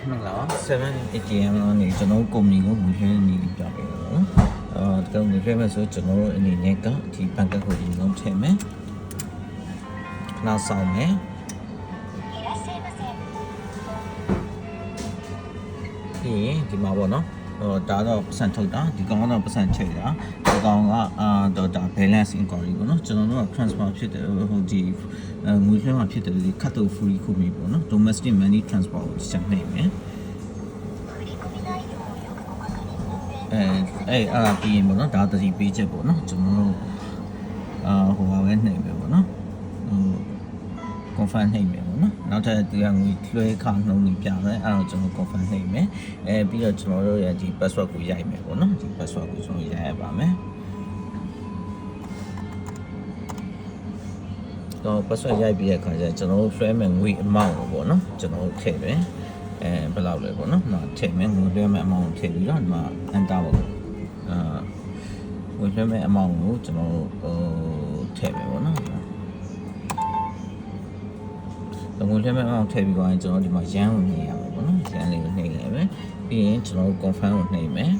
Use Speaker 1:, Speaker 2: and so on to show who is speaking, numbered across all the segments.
Speaker 1: 7 ATM ကနေကျွန်တော်ကုမ္ပဏီကိုငွေလွှဲနေပြပေးတော့နော်ဒီငွေလွှဲမယ်ဆိုကျွန်တော်အနေနဲ့ကဒီဘဏ်ကတ်ကိုဒီလုံးထည့်မယ်နောက်ဆောင်မယ်ပြီးဒီမှာပေါ့နော်ဒါတော့ပတ်စံထုတ်တာဒီကောင်ကတော့ပတ်စံချိန်တာဒီကောင်ကဒါ balance inquiry ပေါ့နော်ကျွန်တော်တို့က transfer ဖြစ်တယ်ဟိုဒီငွေလွှဲမှာဖြစ်တယ်ဒီ cut to free ခုမျိုးပေါ့နော် domestic money transfer ကိုချက်နေမယ်အဲ့ပြီးရင်ပေါ့နော်ဒါသတိပေးချက်ပေါ့နော်ကျွန်တော်တို့ဟိုပါပဲနှိမ့်မယ်ပေါ့နော်confirm နှိမ့်မယ်ပေါ့နော်နောက်ထပ်ဒီကငွေလွှဲခနှုံးနေပြမယ်အဲ့တော့ကျွန်တော် confirm နှိမ့်မယ်ပြီးတော့ကျွန်တော်တို့ရဲ့ဒီ password ကိုရိုက်မယ်ပေါ့နော်ဒီ password ကိုကျွန်တော်ရိုက်ရပါမယ်တော့ password ရိုက်ပြီးတဲ့အခါကျကျွန်တော်တို့လွှဲမယ်ငွေ amount ကိုပေါ့နော်ကျွန်တော်တို့ထည့်တယ်ဘယ်လောက်လဲပေါ့နော်ဒီမှာထည့်မယ်ငွေလွှဲမယ် amount ကိုထည့်ပြီးတော့ဒီမှာ enter ပေါ့ငွေလွှဲမယ် amount ကိုကျွန်တော်တို့ထည့်မယ်ပေါ့နော်ငွေလွှဲမဲ့အောင်ထည့်ပြီးတော့ကျွန်တော်ဒီမှာရန်ကိုနှိပ်ရမှာပေါ့နော်ရန်လေးကိုနှိပ်လိုက်မယ်ပြီးရင်ကျွန်တော် confirm ကိုနှိပ်မယ်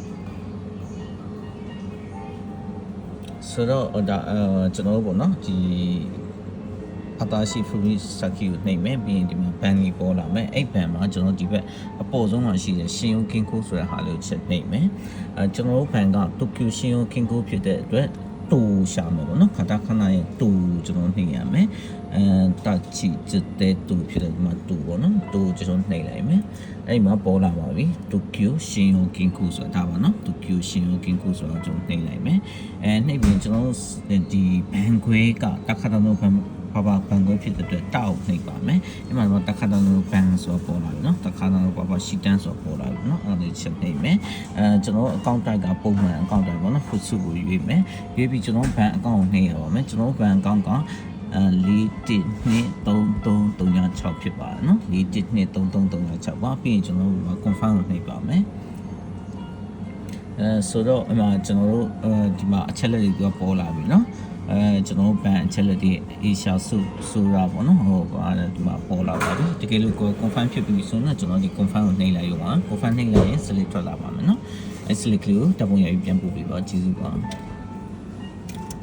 Speaker 1: ဆိုတော့ဒါကျွန်တော်ပေါ့နော်ဒီအတားရှိ free circuit ကိုနှိပ်မယ်ပြီးရင်ဒီမှာ ban ကြီးပေါ်လာမယ်အဲ့ ban မှာကျွန်တော်ဒီဘက်အပေါ်ဆုံးမှာရှိတဲ့ရှင်ယုံကင်းကိုဆိုတဲ့ဟာလေးကိုချက်နှိပ်မယ်ကျွန်တော် ban က Tokyo ရှင်ယုံကင်းကိုဖြစ်တဲ့အတွက်တူရှာမယ်ပေါ့နော်ခတာခဏရဲ့တူကျွန်တော်နှိပ်ရမယ်တာချီတဲ့တူဖြစ်တဲ့မှာတူပေါ့နော်တူကျွန်တော်နှိပ်လိုက်မယ်အဲ့မှာပေါ်လာပါပြီ Tokyo Shinyo Kinku ဆိုတာပါနော် Tokyo Shinyo Kinku ဆိုတာကျွန်တော်နှိပ်လိုက်မယ်နှိပ်ပြီးကျွန်တော်ဒီဘန်ခွဲကတခါတော့ဘာဘန်ခွဲဖြစ်တဲ့အတွက်တောက်နှိပ်ပါမယ်အဲ့မှာတော့တခါတော့ဘန်ဆိုပေါ်လာပြီနော်တခါတော့ဘာရှီတန်းဆိုပေါ်လာပြီနော်အဲ့ဒါချက်နှိပ်မယ်ကျွန်တော်အကောင့်တိုက်ကပုံမှန်အကောင့်တိုက်ပေါ့နော်ဖုစုကိုရွေးမယ်ရွေးပြီးကျွန်တော်ဘန်အကောင့်ကိုနှိပ်ရပါမယ်ကျွန်တော်ဘန်အကောင့်က4123336ဖြစ်ပါတယ်နော်4123336ပါပြီးရင်ကျွန်တော်တို့ confirm ကိုနှိပ်ပါမယ်ဆိုတော့အမှကျွန်တော်တို့ဒီမှာအချက်လက်တွေကပေါ်လာပြီနော်ကျွန်တော်ဘန်အချက်လက်တွေ Asia ဆိုတာပေါ့နော်ဟိုဒီမှာပေါ်လာပါပြီတကယ်လို့ confirm ဖြစ်ပြီဆိုတော့ကျွန်တော်ဒီ confirm ကိုနှိပ်လိုက်ရအောင် confirm နှိပ်လိုက်ရင် select ထွက်လာပါမယ်နော်အဲ့ select ကိုတပ်ပုံရပြီးပြန်ပို့ပေးပါကျေးဇူးပါ